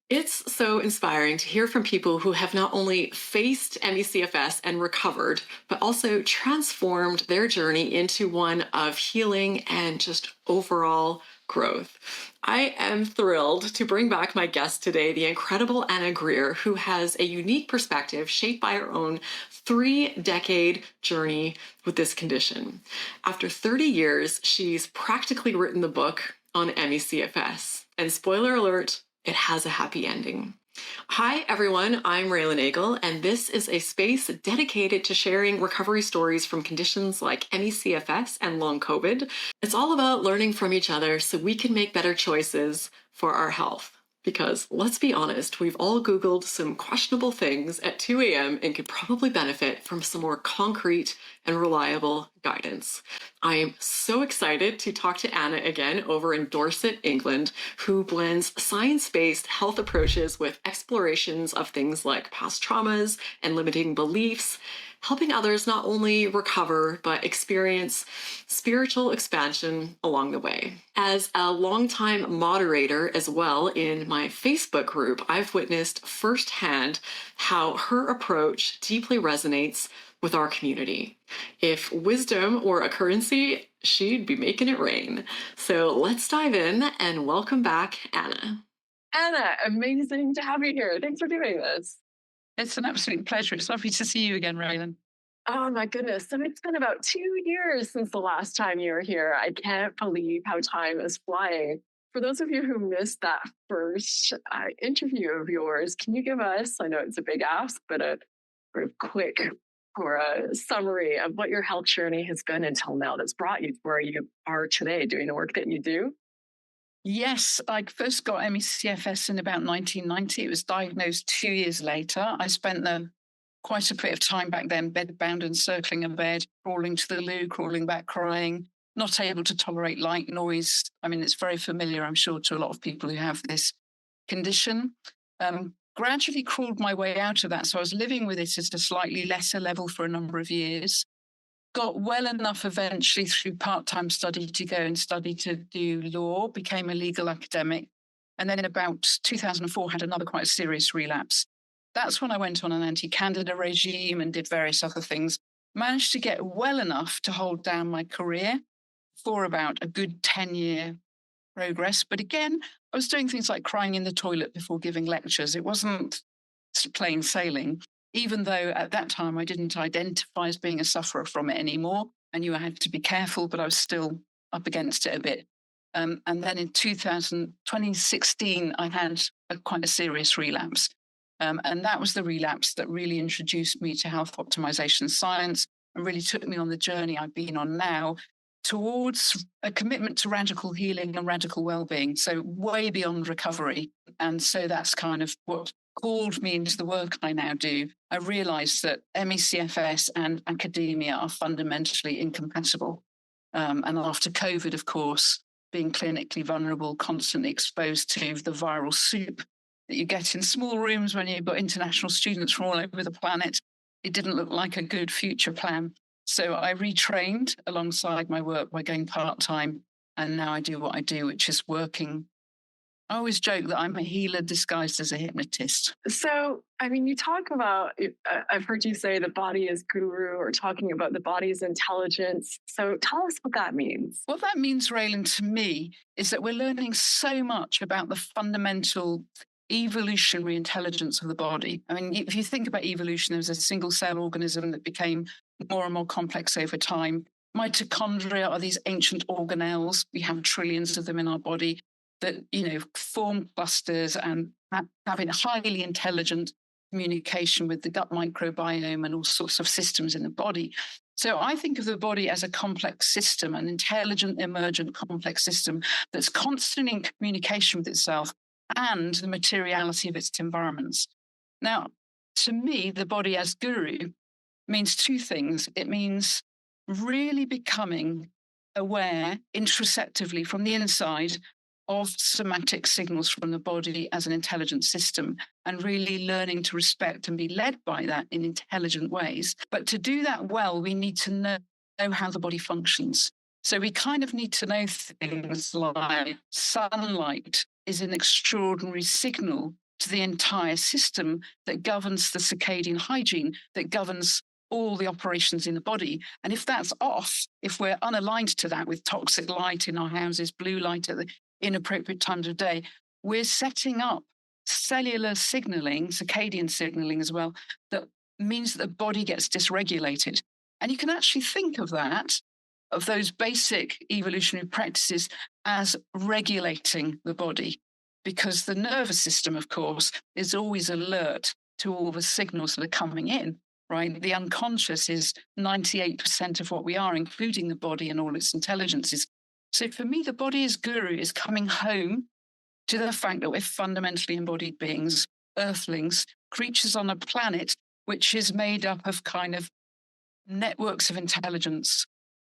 It's so inspiring to hear from people who have not only faced ME/CFS and recovered, but also transformed their journey into one of healing and just overall growth. I am thrilled to bring back my guest today, the incredible Anna Grear, who has a unique perspective shaped by her own 3-decade journey with this condition. After 30 years, she's practically written the book on ME/CFS. And spoiler alert, it has a happy ending. Hi, everyone. I'm Raelan Agle, and this is a space dedicated to sharing recovery stories from conditions like ME/CFS and long COVID. It's all about learning from each other so we can make better choices for our health. Because let's be honest, we've all Googled some questionable things at 2 a.m. and could probably benefit from some more concrete and reliable guidance. I am so excited to talk to Anna again over in Dorset, England, who blends science-based health approaches with explorations of things like past traumas and limiting beliefs, helping others not only recover, but experience spiritual expansion along the way. As a longtime moderator as well in my Facebook group, I've witnessed firsthand how her approach deeply resonates with our community. If wisdom were a currency, she'd be making it rain. So let's dive in and welcome back, Anna. Anna, amazing to have you here. Thanks for doing this. It's an absolute pleasure. It's lovely to see you again, Raelan. Oh my goodness. So it's been about 2 years since the last time you were here. I can't believe how time is flying. For those of you who missed that first interview of yours, can you give us, I know it's a big ask, but a sort of quick or a summary of what your health journey has been until now that's brought you to where you are today doing the work that you do? Yes, I first got ME/CFS in about 1990. It was diagnosed 2 years later. I spent quite a bit of time back then bedbound and circling a bed, crawling to the loo, crawling back, crying, not able to tolerate light noise. I mean, it's very familiar, I'm sure, to a lot of people who have this condition. Gradually crawled my way out of that. So I was living with it at a slightly lesser level for a number of years. Got well enough eventually through part-time study to go and study to do law, became a legal academic. And then in about 2004, had another quite serious relapse. That's when I went on an anti-candida regime and did various other things. Managed to get well enough to hold down my career for about a good 10-year progress. But again, I was doing things like crying in the toilet before giving lectures. It wasn't plain sailing, even though at that time I didn't identify as being a sufferer from it anymore. I knew I had to be careful, but I was still up against it a bit. And then in 2016, I had quite a serious relapse. And that was the relapse that really introduced me to health optimization science and really took me on the journey I've been on now towards a commitment to radical healing and radical well-being, so way beyond recovery. And so that's kind of what called me into the work I now do. I realized that ME/CFS and academia are fundamentally incompatible. And after COVID, of course, being clinically vulnerable, constantly exposed to the viral soup that you get in small rooms when you've got international students from all over the planet, it didn't look like a good future plan. So I retrained alongside my work by going part-time, and now I do what I do, which is working. I always joke that I'm a healer disguised as a hypnotist. So, I mean, you talk about, I've heard you say the body is guru or talking about the body's intelligence. So tell us what that means. What that means, Raelan, to me, is that we're learning so much about the fundamental evolutionary intelligence of the body. I mean, if you think about evolution, there was a single cell organism that became more and more complex over time. Mitochondria are these ancient organelles. We have trillions of them in our body that, form clusters and having highly intelligent communication with the gut microbiome and all sorts of systems in the body. So I think of the body as a complex system, an intelligent, emergent, complex system that's constantly in communication with itself and the materiality of its environments. Now, to me, the body as guru means two things. It means really becoming aware introspectively from the inside of somatic signals from the body as an intelligent system and really learning to respect and be led by that in intelligent ways. But to do that well, we need to know how the body functions. So we kind of need to know things like sunlight is an extraordinary signal to the entire system that governs the circadian hygiene, that governs all the operations in the body. And if that's off, if we're unaligned to that with toxic light in our houses, blue light at the inappropriate times of day, we're setting up cellular signaling, circadian signaling as well, that means that the body gets dysregulated. And you can actually think of that, of those basic evolutionary practices, as regulating the body, because the nervous system, of course, is always alert to all the signals that are coming in, right? The unconscious is 98% of what we are, including the body and all its intelligences. So for me, the body as guru is coming home to the fact that we're fundamentally embodied beings, earthlings, creatures on a planet which is made up of kind of networks of intelligence,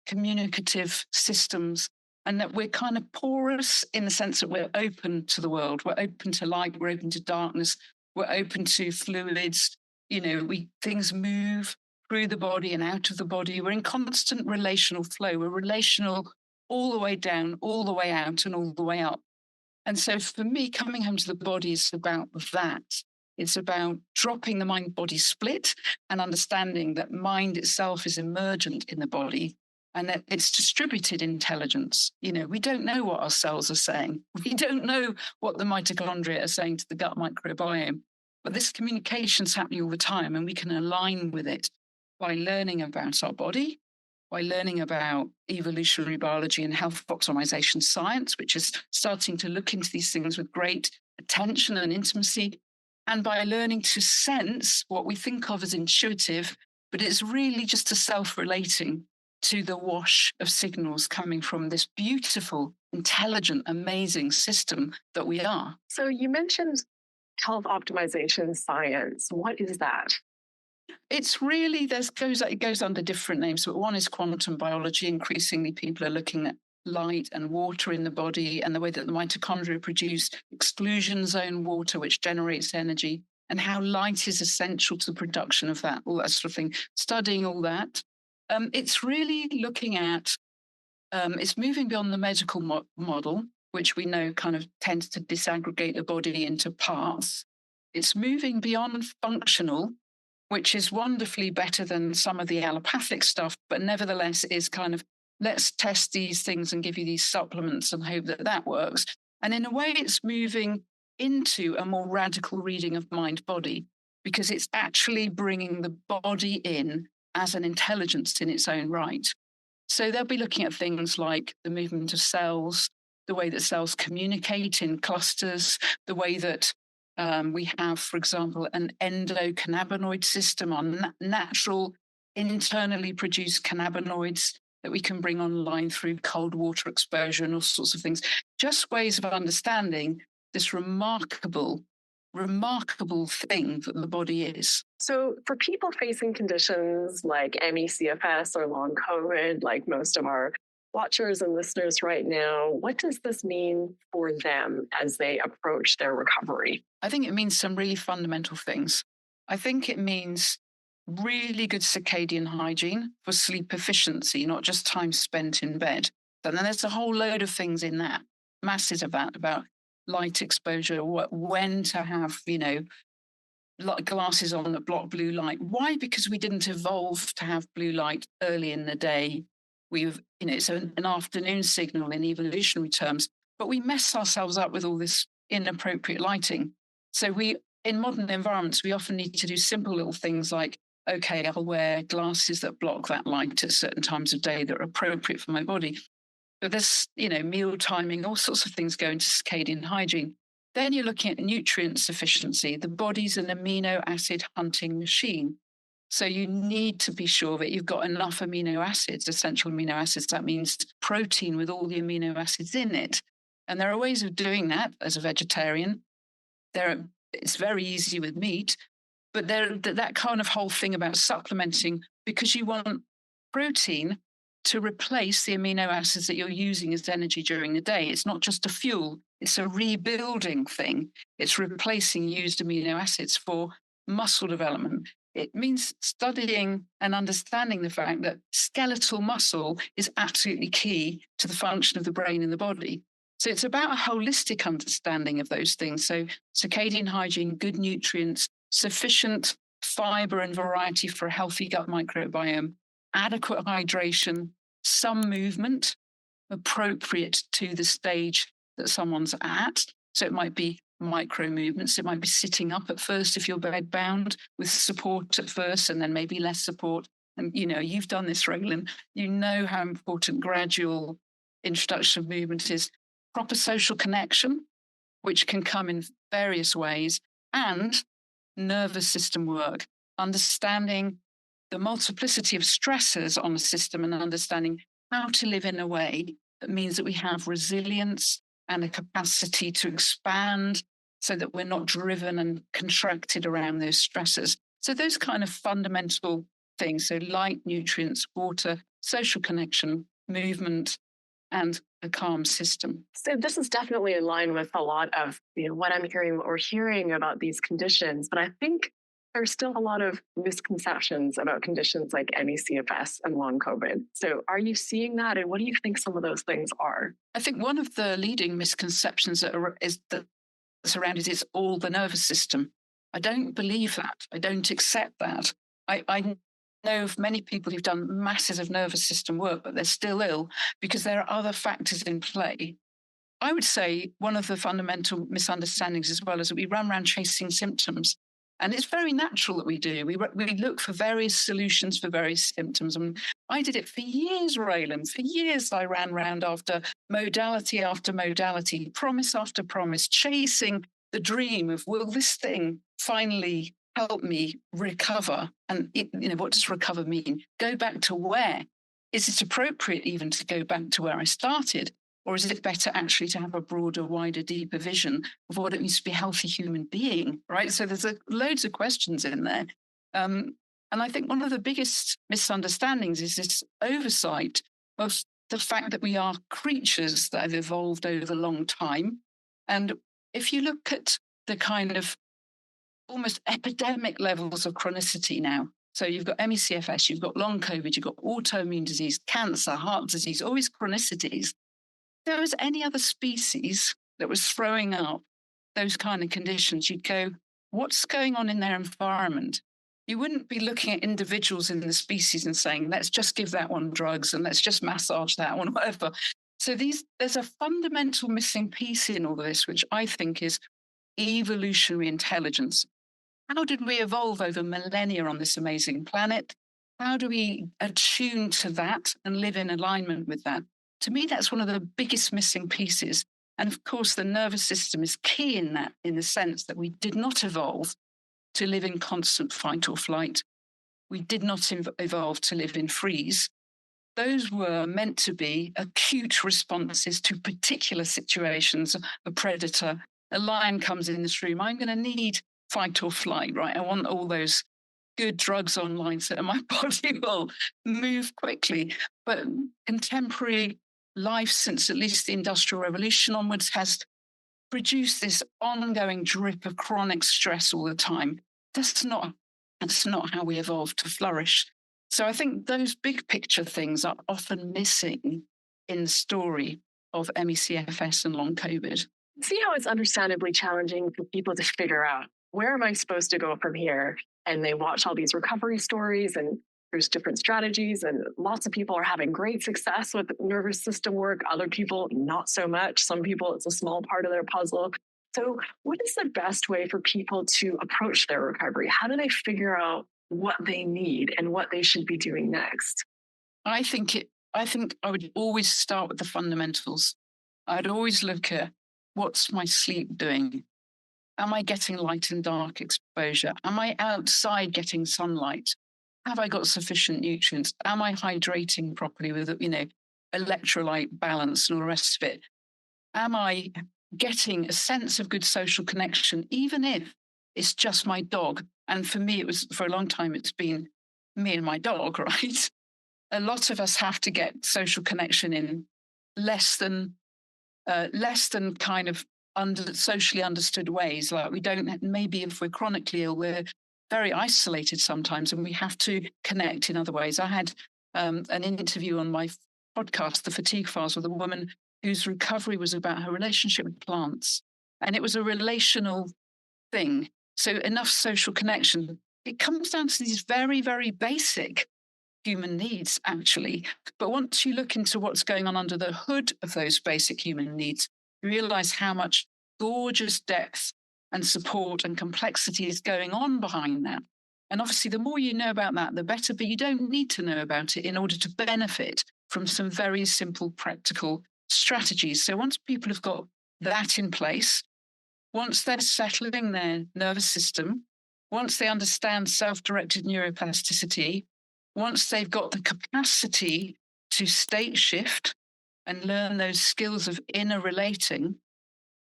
communicative systems, and that we're kind of porous in the sense that we're open to the world. We're open to light, we're open to darkness, we're open to fluids. Things move through the body and out of the body. We're in constant relational flow. We're relational all the way down, all the way out, and all the way up. And so for me, coming home to the body is about that. It's about dropping the mind-body split and understanding that mind itself is emergent in the body and that it's distributed intelligence. We don't know what our cells are saying. We don't know what the mitochondria are saying to the gut microbiome. But this communication's happening all the time, and we can align with it by learning about our body, by learning about evolutionary biology and health optimization science, which is starting to look into these things with great attention and intimacy, and by learning to sense what we think of as intuitive, but it's really just a self-relating to the wash of signals coming from this beautiful, intelligent, amazing system that we are. So you mentioned health optimization science. What is that? It's really, it goes under different names, but one is quantum biology. Increasingly, people are looking at light and water in the body and the way that the mitochondria produce exclusion zone water, which generates energy, and how light is essential to the production of that, all that sort of thing. Studying all that. It's really looking at, it's moving beyond the medical model, which we know kind of tends to disaggregate the body into parts. It's moving beyond functional, which is wonderfully better than some of the allopathic stuff, but nevertheless is kind of, let's test these things and give you these supplements and hope that that works. And in a way, it's moving into a more radical reading of mind-body, because it's actually bringing the body in as an intelligence in its own right. So they'll be looking at things like the movement of cells, the way that cells communicate in clusters, the way that we have, for example, an endocannabinoid system on natural, internally produced cannabinoids that we can bring online through cold water exposure and all sorts of things. Just ways of understanding this remarkable thing that the body is. So for people facing conditions like ME/CFS or long COVID, like most of our watchers and listeners right now, what does this mean for them as they approach their recovery? I think it means some really fundamental things. I think it means really good circadian hygiene for sleep efficiency, not just time spent in bed. But then there's a whole load of things in that, masses of that, about light exposure, when to have, glasses on that block blue light. Why? Because we didn't evolve to have blue light early in the day. It's an afternoon signal in evolutionary terms, but we mess ourselves up with all this inappropriate lighting. So in modern environments, we often need to do simple little things like, okay, I'll wear glasses that block that light at certain times of day that are appropriate for my body. But there's, meal timing, all sorts of things go into circadian hygiene. Then you're looking at nutrient sufficiency. The body's an amino acid hunting machine. So you need to be sure that you've got enough amino acids, essential amino acids. That means protein with all the amino acids in it. And there are ways of doing that as a vegetarian. It's very easy with meat, but that kind of whole thing about supplementing, because you want protein to replace the amino acids that you're using as energy during the day. It's not just a fuel, it's a rebuilding thing. It's replacing used amino acids for muscle development. It means studying and understanding the fact that skeletal muscle is absolutely key to the function of the brain and the body. So it's about a holistic understanding of those things. So circadian hygiene, good nutrients, sufficient fiber and variety for a healthy gut microbiome, adequate hydration, some movement appropriate to the stage that someone's at. So it might be micro movements. It might be sitting up at first if you're bed bound with support at first and then maybe less support. And you've done this, Raelan. You know how important gradual introduction of movement is. Proper social connection, which can come in various ways, and nervous system work, understanding the multiplicity of stressors on the system and understanding how to live in a way that means that we have resilience and a capacity to expand so that we're not driven and contracted around those stressors. So those kind of fundamental things, so light, nutrients, water, social connection, movement, and a calm system. So this is definitely in line with a lot of what I'm hearing, what we're hearing about these conditions. But I think there's still a lot of misconceptions about conditions like ME/CFS and long COVID. So are you seeing that? And what do you think some of those things are? I think one of the leading misconceptions that's around it is all the nervous system. I don't believe that. I don't accept that. I know of many people who've done masses of nervous system work, but they're still ill because there are other factors in play. I would say one of the fundamental misunderstandings as well is that we run around chasing symptoms. And it's very natural that we do. We look for various solutions for various symptoms. And I did it for years, Raelan. For years, I ran round after modality, promise after promise, chasing the dream of, will this thing finally help me recover? And what does recover mean? Go back to where? Is it appropriate even to go back to where I started? Or is it better actually to have a broader, wider, deeper vision of what it means to be a healthy human being, right? So there's loads of questions in there. And I think one of the biggest misunderstandings is this oversight of the fact that we are creatures that have evolved over a long time. And if you look at the kind of almost epidemic levels of chronicity now, so you've got ME/CFS, you've got long COVID, you've got autoimmune disease, cancer, heart disease, all these chronicities. If there was any other species that was throwing up those kind of conditions, you'd go, what's going on in their environment? You wouldn't be looking at individuals in the species and saying, let's just give that one drugs and let's just massage that one, whatever. So there's a fundamental missing piece in all of this, which I think is evolutionary intelligence. How did we evolve over millennia on this amazing planet? How do we attune to that and live in alignment with that? To me, that's one of the biggest missing pieces. And of course, the nervous system is key in that, in the sense that we did not evolve to live in constant fight or flight. We did not evolve to live in freeze. Those were meant to be acute responses to particular situations. A predator, a lion comes in this room, I'm going to need fight or flight, right? I want all those good drugs online so that my body will move quickly. But contemporary life, since at least the Industrial Revolution onwards, has produced this ongoing drip of chronic stress all the time. That's not how we evolved to flourish. So I think those big picture things are often missing in the story of ME/CFS and long COVID. See how it's understandably challenging for people to figure out, where am I supposed to go from here? And they watch all these recovery stories and there's different strategies, and lots of people are having great success with nervous system work. Other people, not so much. Some people, it's a small part of their puzzle. So what is the best way for people to approach their recovery? How do they figure out what they need and what they should be doing next? I think I would always start with the fundamentals. I'd always look at, what's my sleep doing? Am I getting light and dark exposure? Am I outside getting sunlight? Have I got sufficient nutrients? Am I hydrating properly with, electrolyte balance and all the rest of it? Am I getting a sense of good social connection, even if it's just my dog? And for me, for a long time, it's been me and my dog, right? A lot of us have to get social connection in less than kind of socially understood ways. Like we don't, maybe if we're chronically ill, we're very isolated sometimes and we have to connect in other ways. I had an interview on my podcast, The Fatigue Files, with a woman whose recovery was about her relationship with plants. And it was a relational thing. So enough social connection. It comes down to these very, very basic human needs, actually. But once you look into what's going on under the hood of those basic human needs, you realize how much gorgeous depth and support and complexity is going on behind that. And obviously, the more you know about that, the better, but you don't need to know about it in order to benefit from some very simple, practical strategies. So once people have got that in place, once they're settling their nervous system, once they understand self-directed neuroplasticity, once they've got the capacity to state shift and learn those skills of inner relating,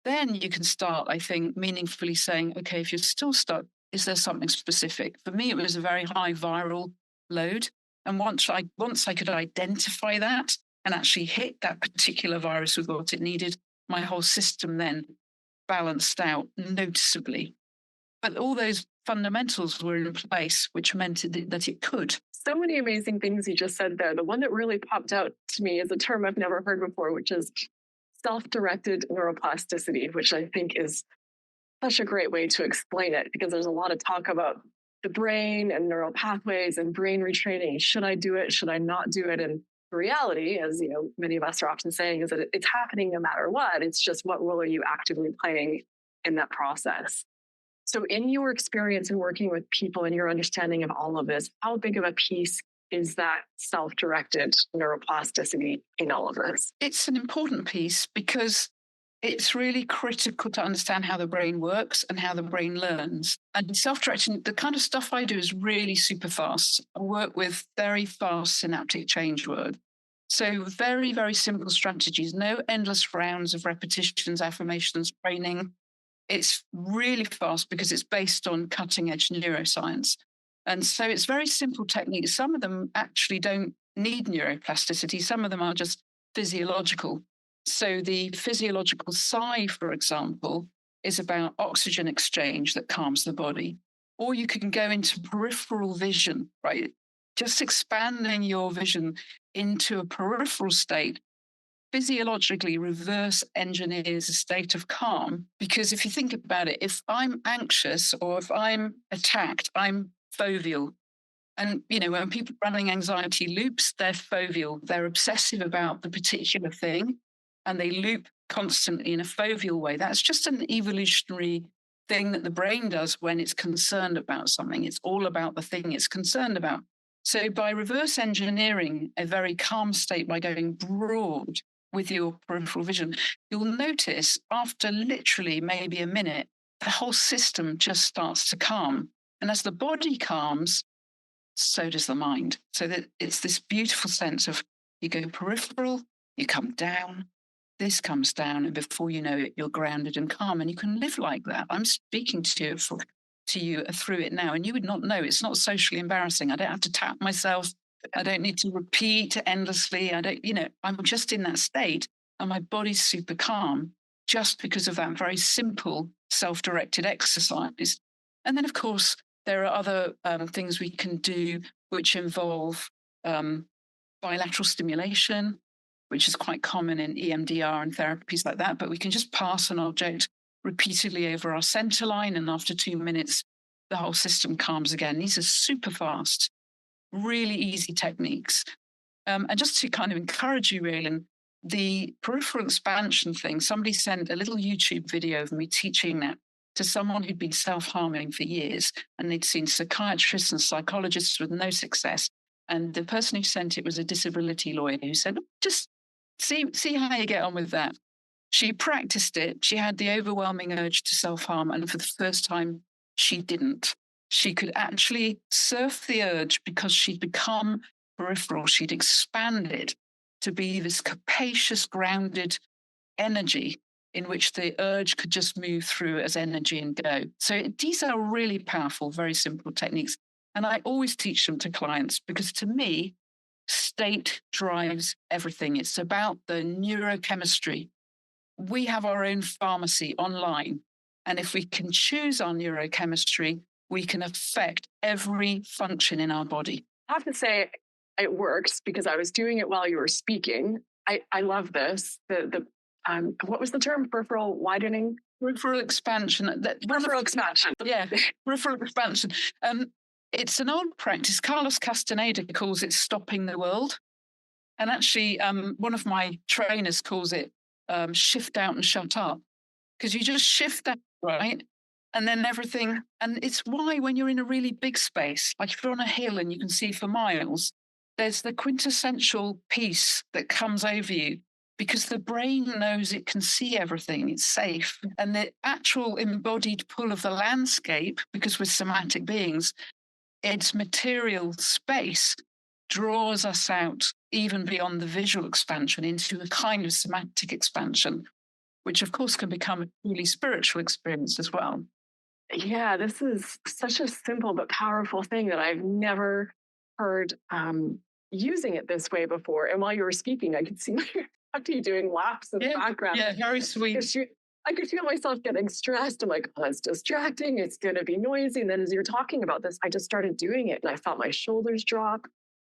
then you can start, I think, meaningfully saying, okay, if you're still stuck, is there something specific? For me, it was a very high viral load. And once I could identify that and actually hit that particular virus with what it needed, my whole system then balanced out noticeably. But all those fundamentals were in place, which meant that it could. So many amazing things you just said there. The one that really popped out to me is a term I've never heard before, which is self-directed neuroplasticity, which I think is such a great way to explain it, because there's a lot of talk about the brain and neural pathways and brain retraining. Should I do it? Should I not do it? And the reality, as you know, many of us are often saying, is that it's happening no matter what. It's just what role are you actively playing in that process? So in your experience in working with people and your understanding of all of this, how big of a piece is that self-directed neuroplasticity in all of this? It's an important piece because it's really critical to understand how the brain works and how the brain learns. And self-directing, the kind of stuff I do is really super fast. I work with very fast synaptic change work. So very, very simple strategies, no endless rounds of repetitions, affirmations, training. It's really fast because it's based on cutting edge neuroscience. And so it's very simple techniques. Some of them actually don't need neuroplasticity. Some of them are just physiological. So the physiological sigh, for example, is about oxygen exchange that calms the body. Or you can go into peripheral vision, right? Just expanding your vision into a peripheral state physiologically reverse engineers a state of calm. Because if you think about it, if I'm anxious or if I'm attacked, I'm foveal. And, you know, when people are running anxiety loops, they're foveal. They're obsessive about the particular thing and they loop constantly in a foveal way. That's just an evolutionary thing that the brain does when it's concerned about something. It's all about the thing it's concerned about. So by reverse engineering a very calm state, by going broad with your peripheral vision, you'll notice after literally maybe a minute, the whole system just starts to calm. And as the body calms, so does the mind. So that it's this beautiful sense of you go peripheral, you come down, this comes down, and before you know it, you're grounded and calm. And you can live like that. I'm speaking to you through it now, and you would not know. It's not socially embarrassing. I don't have to tap myself. I don't need to repeat endlessly. I'm just in that state and my body's super calm just because of that very simple self-directed exercise. And then, of course, there are other things we can do which involve bilateral stimulation, which is quite common in EMDR and therapies like that. But we can just pass an object repeatedly over our center line, and after 2 minutes, the whole system calms again. These are super fast, really easy techniques. And just to kind of encourage you, Raelan, the peripheral expansion thing, somebody sent a little YouTube video of me teaching that to someone who'd been self-harming for years, and they'd seen psychiatrists and psychologists with no success. And the person who sent it was a disability lawyer who said, just see how you get on with that. She practiced it. She had the overwhelming urge to self-harm, and for the first time, she didn't. She could actually surf the urge because she'd become peripheral. She'd expanded to be this capacious, grounded energy in which the urge could just move through as energy and go. So these are really powerful, very simple techniques. And I always teach them to clients because to me, state drives everything. It's about the neurochemistry. We have our own pharmacy online. And if we can choose our neurochemistry, we can affect every function in our body. I have to say, it works because I was doing it while you were speaking. I love this. What was the term? Peripheral widening? Peripheral expansion. Peripheral expansion. Yeah, peripheral expansion. It's an old practice. Carlos Castaneda calls it stopping the world. And actually, one of my trainers calls it shift out and shut up. Because you just shift out, right? And then everything. And it's why when you're in a really big space, like if you're on a hill and you can see for miles, there's the quintessential peace that comes over you because the brain knows it can see everything, it's safe. And the actual embodied pull of the landscape, because we're somatic beings, its material space draws us out even beyond the visual expansion into a kind of somatic expansion, which of course can become a truly spiritual experience as well. Yeah, this is such a simple but powerful thing that I've never heard using it this way before. And while you were speaking, I could see my puppy doing laps in the background. Yeah, very sweet. I could feel myself getting stressed. I'm like, oh, it's distracting. It's going to be noisy. And then as you're talking about this, I just started doing it and I felt my shoulders drop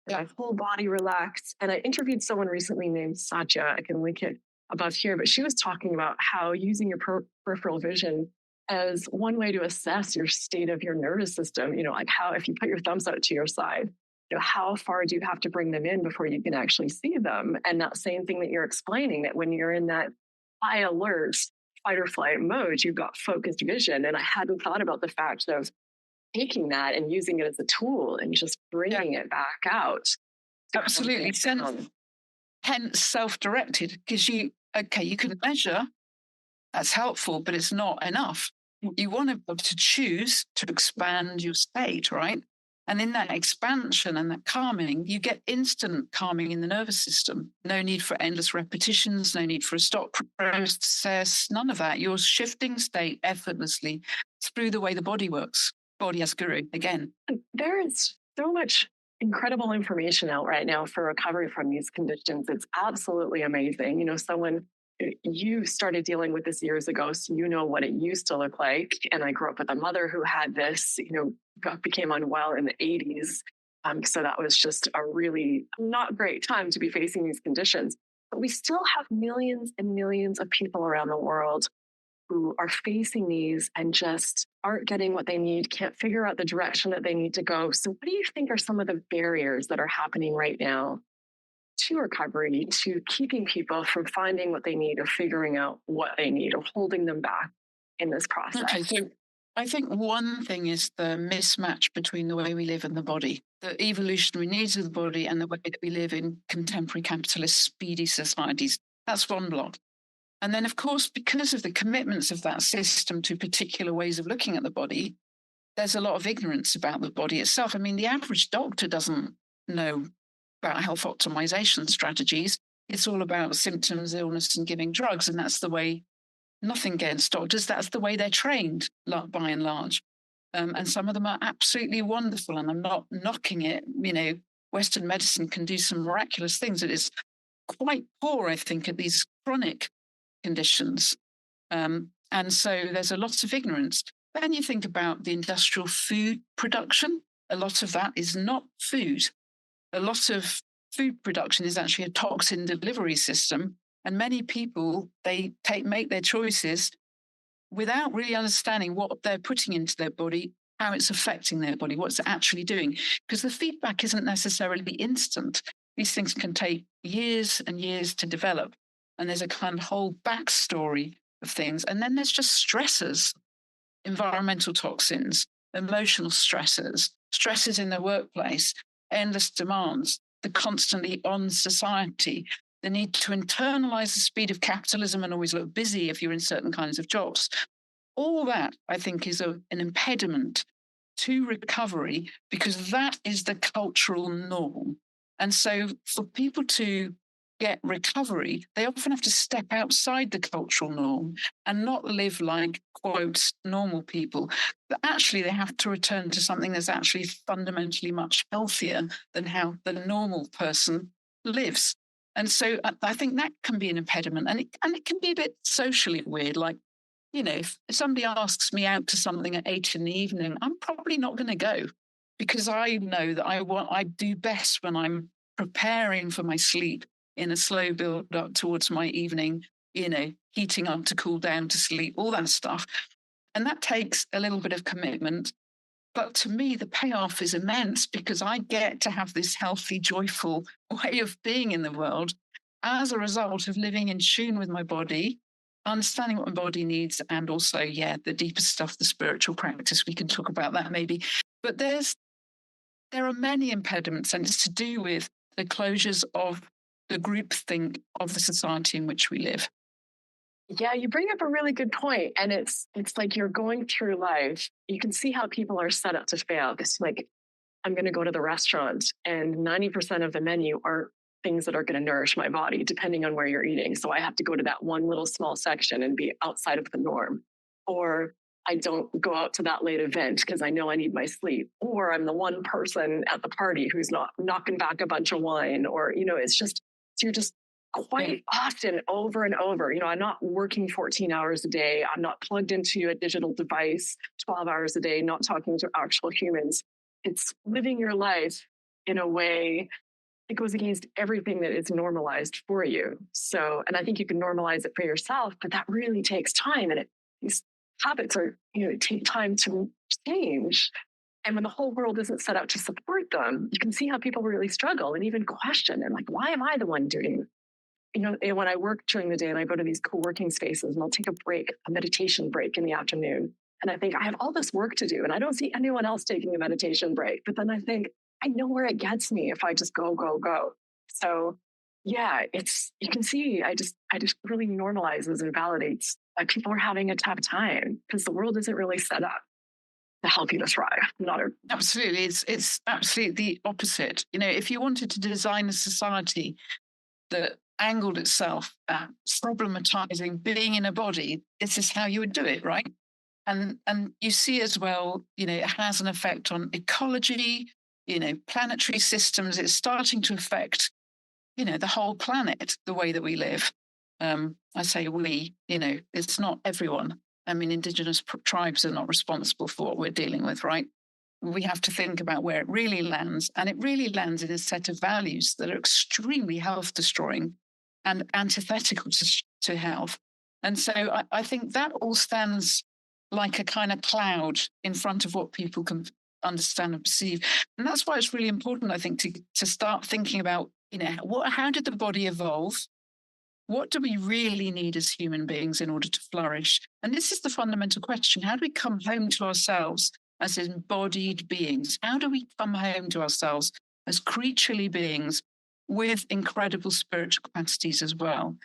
and my whole body relax. And I interviewed someone recently named Satya. I can link it above here, but she was talking about how using your peripheral vision as one way to assess your state of your nervous system, like how if you put your thumbs out to your side, how far do you have to bring them in before you can actually see them? And that same thing that you're explaining, that when you're in that high alert, fight or flight mode, you've got focused vision. And I hadn't thought about the fact of taking that and using it as a tool and just bringing it back out. Absolutely. Hence self-directed, because you can measure, that's helpful, but it's not enough. You want to be able to choose to expand your state, right? And in that expansion and that calming, you get instant calming in the nervous system. No need for endless repetitions, no need for a stop process, none of that. You're shifting state effortlessly through the way the body works. Body as guru, again. There is so much incredible information out right now for recovery from these conditions. It's absolutely amazing. You started dealing with this years ago, so you know what it used to look like. And I grew up with a mother who had this, became unwell in the 80s. So that was just a really not great time to be facing these conditions. But we still have millions and millions of people around the world who are facing these and just aren't getting what they need, can't figure out the direction that they need to go. So what do you think are some of the barriers that are happening right now to recovery, to keeping people from finding what they need or figuring out what they need or holding them back in this process? Okay, so I think one thing is the mismatch between the way we live and the body, the evolutionary needs of the body and the way that we live in contemporary capitalist speedy societies. That's one block. And then, of course, because of the commitments of that system to particular ways of looking at the body, there's a lot of ignorance about the body itself. I mean, the average doctor doesn't know about health optimization strategies. It's all about symptoms, illness, and giving drugs. And that's the way, nothing against doctors, that's the way they're trained by and large. And some of them are absolutely wonderful. And I'm not knocking it. Western medicine can do some miraculous things. It is quite poor, I think, at these chronic conditions. And so there's a lot of ignorance. Then you think about the industrial food production. A lot of that is not food. A lot of food production is actually a toxin delivery system. And many people, they make their choices without really understanding what they're putting into their body, how it's affecting their body, what's it actually doing. Because the feedback isn't necessarily instant. These things can take years and years to develop. And there's a kind of whole backstory of things. And then there's just stressors, environmental toxins, emotional stressors, stresses in the workplace, endless demands, the constantly on society, the need to internalize the speed of capitalism and always look busy if you're in certain kinds of jobs. All that, I think, is an impediment to recovery because that is the cultural norm. And so for people to get recovery, they often have to step outside the cultural norm and not live like, quote, normal people. But actually, they have to return to something that's actually fundamentally much healthier than how the normal person lives. And so I think that can be an impediment. And it can be a bit socially weird. Like, if somebody asks me out to something at 8 in the evening, I'm probably not going to go because I know that I do best when I'm preparing for my sleep in a slow build up towards my evening, heating up to cool down to sleep, all that stuff. And that takes a little bit of commitment. But to me, the payoff is immense because I get to have this healthy, joyful way of being in the world as a result of living in tune with my body, understanding what my body needs, and also, the deeper stuff, the spiritual practice. We can talk about that maybe. But there are many impediments, and it's to do with the closures of the groupthink of the society in which we live. Yeah, you bring up a really good point. And it's like you're going through life. You can see how people are set up to fail. It's like, I'm going to go to the restaurant and 90% of the menu are things that are going to nourish my body, depending on where you're eating. So I have to go to that one little small section and be outside of the norm. Or I don't go out to that late event because I know I need my sleep. Or I'm the one person at the party who's not knocking back a bunch of wine. Or, it's just, you're just quite often over and over. I'm not working 14 hours a day. I'm not plugged into a digital device 12 hours a day, not talking to actual humans. It's living your life in a way that goes against everything that is normalized for you. So, and I think you can normalize it for yourself, but that really takes time. And these habits take time to change. And when the whole world isn't set out to support them, you can see how people really struggle and even question and like, why am I the one doing when I work during the day and I go to these co-working spaces and I'll take a meditation break in the afternoon. And I think I have all this work to do and I don't see anyone else taking a meditation break. But then I think I know where it gets me if I just go, go, go. So yeah, you can see, I just really normalizes and validates that people are having a tough time because the world isn't really set up to help you to thrive. Absolutely. It's absolutely the opposite. If you wanted to design a society that angled itself at problematizing being in a body, this is how you would do it, right? And you see as well, it has an effect on ecology, planetary systems. It's starting to affect, the whole planet, the way that we live. I say we, it's not everyone. I mean, indigenous tribes are not responsible for what we're dealing with, right? We have to think about where it really lands. And it really lands in a set of values that are extremely health destroying and antithetical to health. And so I think that all stands like a kind of cloud in front of what people can understand and perceive. And that's why it's really important, I think, to start thinking about, how did the body evolve? What do we really need as human beings in order to flourish? And this is the fundamental question. How do we come home to ourselves as embodied beings? How do we come home to ourselves as creaturely beings with incredible spiritual capacities as well?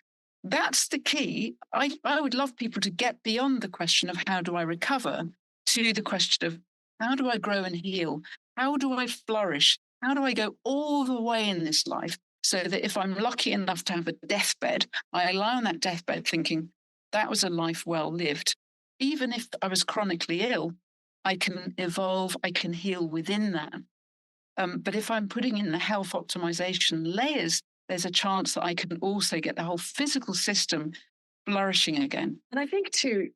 That's the key. I would love people to get beyond the question of how do I recover to the question of how do I grow and heal? How do I flourish? How do I go all the way in this life so that if I'm lucky enough to have a deathbed, I lie on that deathbed thinking that was a life well lived. Even if I was chronically ill, I can evolve, I can heal within that. But if I'm putting in the health optimization layers, there's a chance that I can also get the whole physical system flourishing again. And I think too,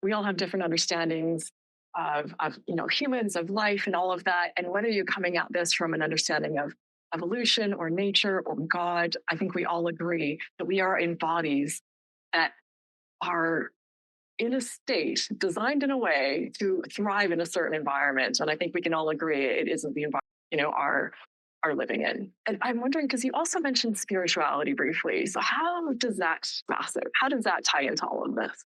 we all have different understandings of humans, of life and all of that. And whether you're coming at this from an understanding of evolution or nature or God, I think we all agree that we are in bodies that are in a state designed in a way to thrive in a certain environment. And I think we can all agree it isn't the environment, are living in. And I'm wondering, because you also mentioned spirituality briefly. So how does that tie into all of this?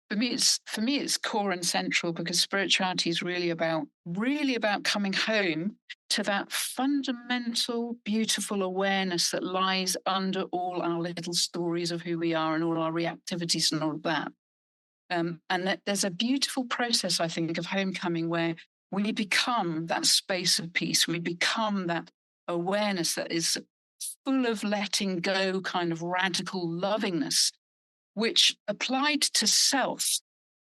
For me, it's core and central because spirituality is really about coming home to that fundamental, beautiful awareness that lies under all our little stories of who we are and all our reactivities and all of that. And that there's a beautiful process, I think, of homecoming where we become that space of peace. We become that awareness that is full of letting go, kind of radical lovingness, which applied to self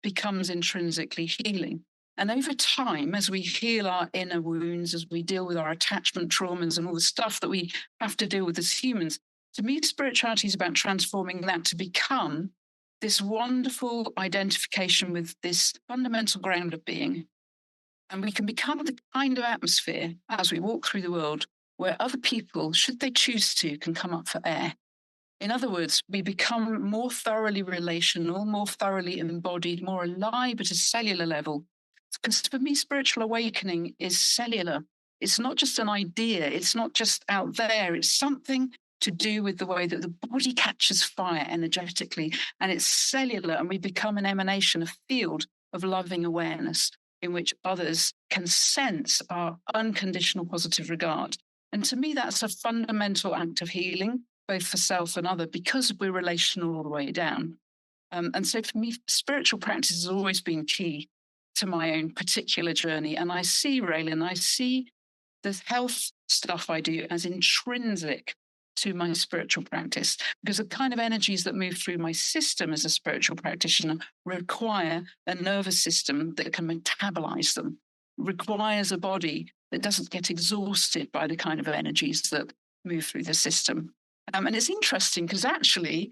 becomes intrinsically healing. And over time, as we heal our inner wounds, as we deal with our attachment traumas and all the stuff that we have to deal with as humans, to me, spirituality is about transforming that to become this wonderful identification with this fundamental ground of being. And we can become the kind of atmosphere as we walk through the world where other people, should they choose to, can come up for air. In other words, we become more thoroughly relational, more thoroughly embodied, more alive at a cellular level. Because for me, spiritual awakening is cellular. It's not just an idea, it's not just out there, it's something to do with the way that the body catches fire energetically, and it's cellular, and we become an emanation, a field of loving awareness in which others can sense our unconditional positive regard. And to me, that's a fundamental act of healing, both for self and other, because we're relational all the way down. And so for me, spiritual practice has always been key to my own particular journey. And I see, Raelan, I see the health stuff I do as intrinsic to my spiritual practice, because the kind of energies that move through my system as a spiritual practitioner require a nervous system that can metabolize them, requires a body that doesn't get exhausted by the kind of energies that move through the system. And it's interesting because actually,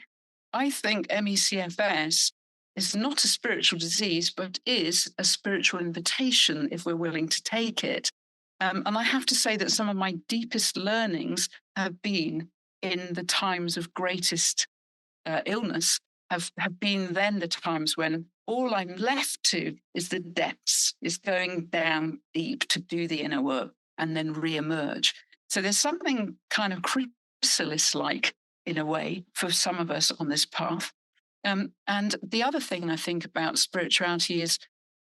I think MECFS is not a spiritual disease, but is a spiritual invitation if we're willing to take it. And I have to say that some of my deepest learnings have been in the times of greatest illness, have been then the times when all I'm left to is the depths, is going down deep to do the inner work and then re-emerge. So there's something kind of chrysalis-like in a way for some of us on this path. And the other thing I think about spirituality is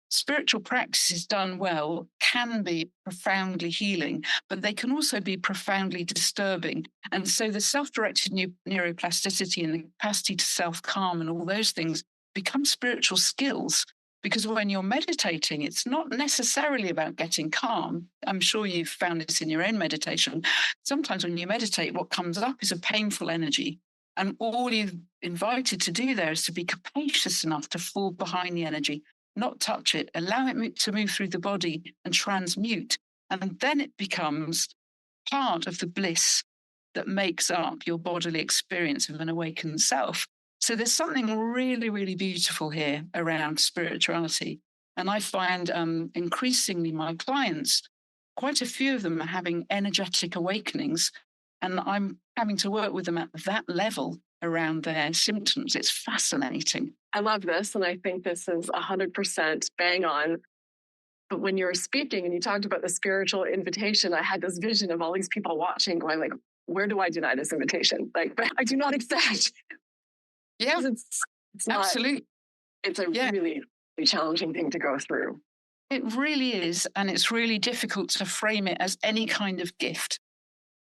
spiritual practices done well can be profoundly healing, but they can also be profoundly disturbing. And so the self-directed neuroplasticity and the capacity to self-calm and all those things become spiritual skills. Because when you're meditating, it's not necessarily about getting calm. I'm sure you've found this in your own meditation. Sometimes when you meditate, what comes up is a painful energy. And all you're invited to do there is to be capacious enough to fall behind the energy, not touch it, allow it to move through the body and transmute. And then it becomes part of the bliss that makes up your bodily experience of an awakened self. So there's something really, really beautiful here around spirituality. And I find increasingly my clients, quite a few of them are having energetic awakenings. And I'm having to work with them at that level around their symptoms. It's fascinating. I love this. And I think this is 100% bang on. But when you were speaking and you talked about the spiritual invitation, I had this vision of all these people watching going like, where do I deny this invitation? Like, but I do not accept. Yeah, it's not, absolutely. it's a really challenging thing to go through. It really is. And it's really difficult to frame it as any kind of gift.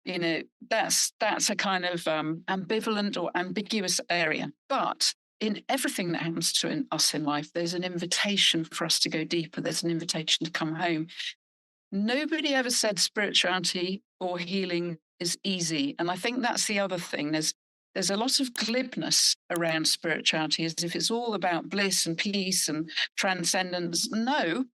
You know, that's a kind of ambivalent or ambiguous area. But in everything that happens to us in life, there's an invitation for us to go deeper. There's an invitation to come home. Nobody ever said spirituality or healing is easy. And I think that's the other thing. There's a lot of glibness around spirituality as if it's all about bliss and peace and transcendence. No,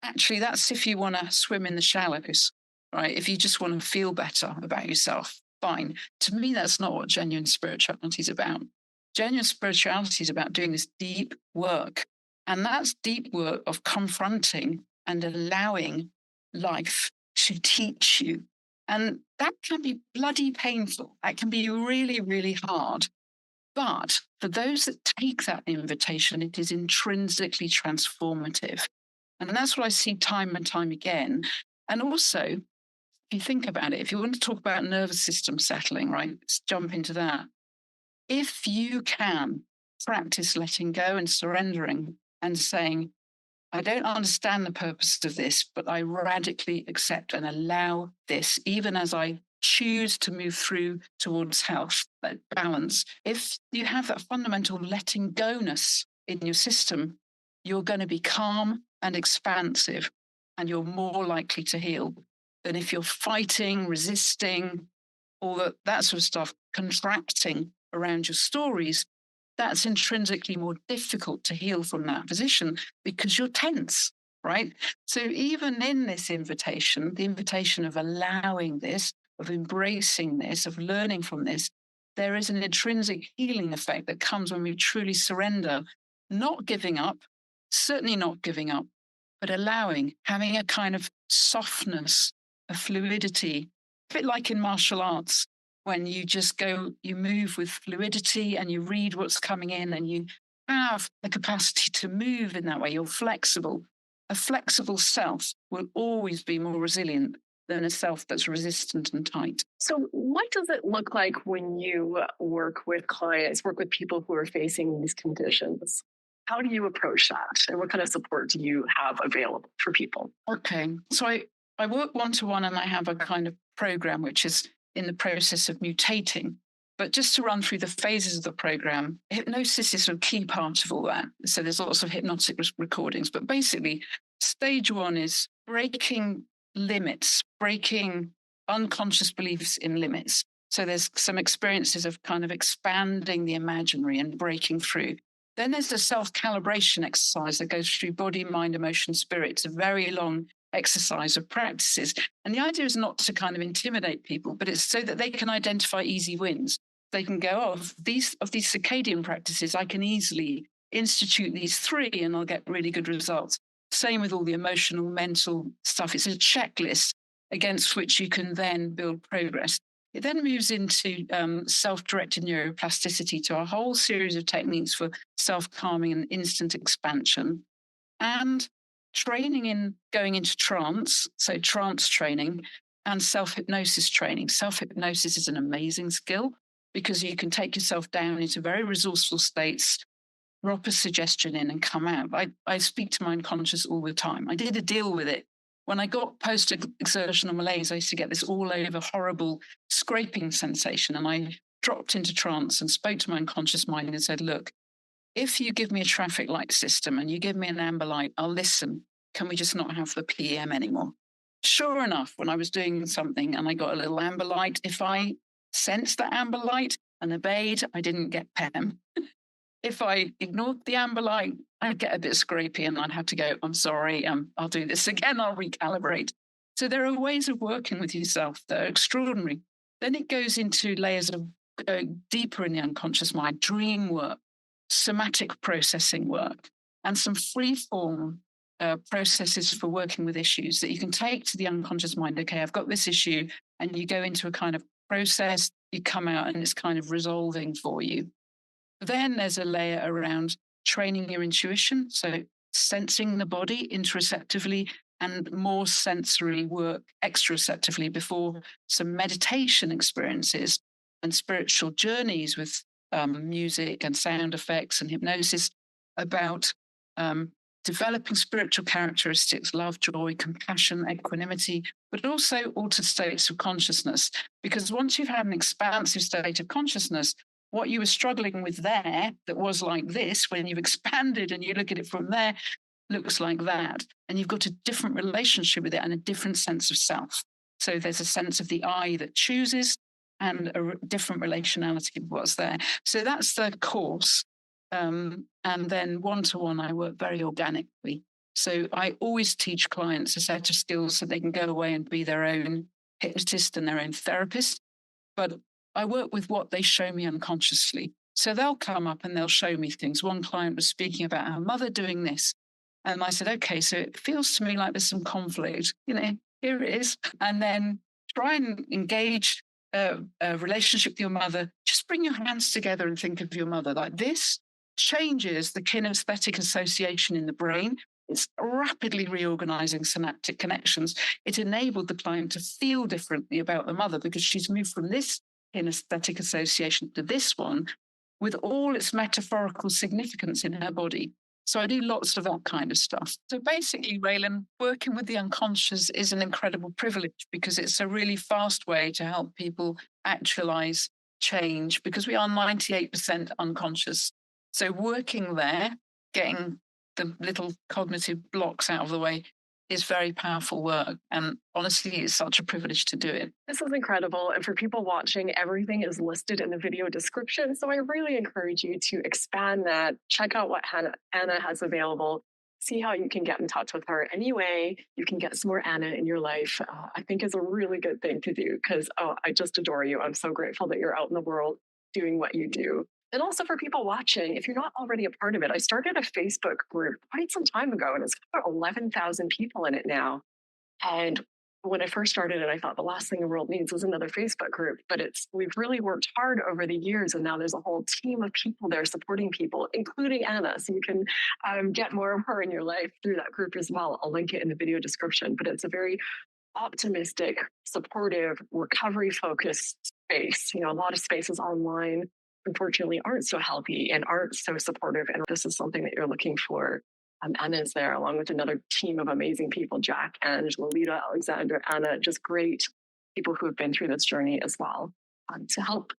actually, that's if you want to swim in the shallows. Right? If you just want to feel better about yourself, fine. To me, that's not what genuine spirituality is about. Genuine spirituality is about doing this deep work. And that's deep work of confronting and allowing life to teach you. And that can be bloody painful. That can be really, really hard. But for those that take that invitation, it is intrinsically transformative. And that's what I see time and time again. And also, if you think about it, if you want to talk about nervous system settling, right, let's jump into that. If you can practice letting go and surrendering and saying, I don't understand the purpose of this, but I radically accept and allow this, even as I choose to move through towards health, that balance. If you have that fundamental letting go-ness in your system, you're going to be calm and expansive, and you're more likely to heal than if you're fighting, resisting, all that sort of stuff, contracting around your stories. That's intrinsically more difficult to heal from that position because you're tense, right? So even in this invitation, the invitation of allowing this, of embracing this, of learning from this, there is an intrinsic healing effect that comes when we truly surrender, not giving up, certainly not giving up, but allowing, having a kind of softness, a fluidity, a bit like in martial arts, when you just go, you move with fluidity and you read what's coming in and you have the capacity to move in that way. You're flexible. A flexible self will always be more resilient than a self that's resistant and tight. So, what does it look like when you work with clients, work with people who are facing these conditions? How do you approach that? And what kind of support do you have available for people? Okay. So I work one to one and I have a kind of program which is in the process of mutating. But just to run through the phases of the program, hypnosis is a key part of all that. So there's lots of hypnotic recordings. But basically, stage one is breaking limits, breaking unconscious beliefs in limits. So there's some experiences of kind of expanding the imaginary and breaking through. Then there's the self-calibration exercise that goes through body, mind, emotion, spirit. It's a very long exercise of practices. And the idea is not to kind of intimidate people, but it's so that they can identify easy wins. They can go, oh, of these circadian practices, I can easily institute these 3 and I'll get really good results. Same with all the emotional, mental stuff. It's a checklist against which you can then build progress. It then moves into self-directed neuroplasticity, to a whole series of techniques for self-calming and instant expansion, and training in going into trance, so trance training, and self-hypnosis training. Self-hypnosis is an amazing skill because you can take yourself down into very resourceful states, drop a suggestion in and come out. I speak to my unconscious all the time. I did a deal with it. When I got post-exertional malaise, I used to get this all-over horrible scraping sensation. And I dropped into trance and spoke to my unconscious mind and said, look, if you give me a traffic light system and you give me an amber light, I'll listen. Can we just not have the PM anymore? Sure enough, when I was doing something and I got a little amber light, if I sensed that amber light and obeyed, I didn't get PM. If I ignored the amber light, I'd get a bit scrapey and I'd have to go, I'm sorry, I'll do this again, I'll recalibrate. So there are ways of working with yourself that are extraordinary. Then it goes into layers of going deeper in the unconscious mind, dream work, somatic processing work, and some free-form processes for working with issues that you can take to the unconscious mind. Okay, I've got this issue, and you go into a kind of process, you come out and it's kind of resolving for you. Then there's a layer around training your intuition, so sensing the body interoceptively and more sensory work exteroceptively before some meditation experiences and spiritual journeys with music and sound effects and hypnosis about developing spiritual characteristics, love, joy, compassion, equanimity, but also altered states of consciousness. Because once you've had an expansive state of consciousness, what you were struggling with there that was like this, when you've expanded and you look at it from there, looks like that. And you've got a different relationship with it and a different sense of self. So there's a sense of the I that chooses and a different relationality of what's there. So that's the course. And then one-to-one, I work very organically. So I always teach clients a set of skills so they can go away and be their own hypnotist and their own therapist. But I work with what they show me unconsciously. So they'll come up and they'll show me things. One client was speaking about her mother doing this. And I said, okay, so it feels to me like there's some conflict. Here it is. And then try and engage a relationship with your mother. Just bring your hands together and think of your mother like this. Changes the kinesthetic association in the brain. It's rapidly reorganizing synaptic connections. It enabled the client to feel differently about the mother because she's moved from this kinesthetic association to this one with all its metaphorical significance in her body. So I do lots of that kind of stuff. So basically, Raelan, working with the unconscious is an incredible privilege because it's a really fast way to help people actualize change because we are 98% unconscious. So working there, getting the little cognitive blocks out of the way is very powerful work. And honestly, it's such a privilege to do it. This is incredible. And for people watching, everything is listed in the video description. So I really encourage you to expand that, check out what Anna has available, see how you can get in touch with her. Anyway, you can get some more Anna in your life. I think is a really good thing to do because I just adore you. I'm so grateful that you're out in the world doing what you do. And also for people watching, if you're not already a part of it, I started a Facebook group quite some time ago and it's got 11,000 people in it now. And when I first started it, I thought the last thing the world needs is another Facebook group. But we've really worked hard over the years, and now there's a whole team of people there supporting people, including Anna. So you can get more of her in your life through that group as well. I'll link it in the video description. But it's a very optimistic, supportive, recovery-focused space. A lot of spaces online, unfortunately, aren't so healthy and aren't so supportive. And this is something that you're looking for. Anna's there along with another team of amazing people, Jack, Angela, Lita, Alexander, Anna, just great people who have been through this journey as well, to help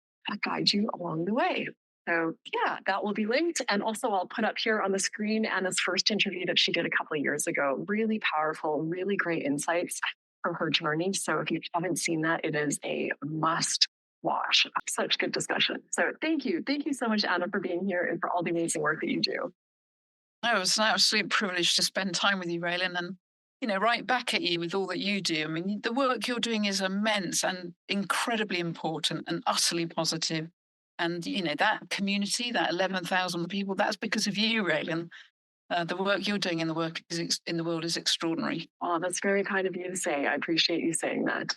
guide you along the way. So yeah, that will be linked. And also I'll put up here on the screen Anna's first interview that she did a couple of years ago. Really powerful, really great insights from her journey. So if you haven't seen that, it is a must watch. Such good discussion. So thank you. Thank you so much, Anna, for being here and for all the amazing work that you do. No, it was an absolute privilege to spend time with you, Raelan, and right back at you with all that you do. I mean, the work you're doing is immense and incredibly important and utterly positive. And that community, that 11,000 people, that's because of you, Raelan. The work you're doing in the world is extraordinary. Oh, that's very kind of you to say. I appreciate you saying that.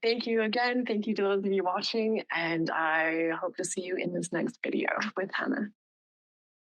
Thank you again. Thank you to those of you watching, and I hope to see you in this next video with Hannah.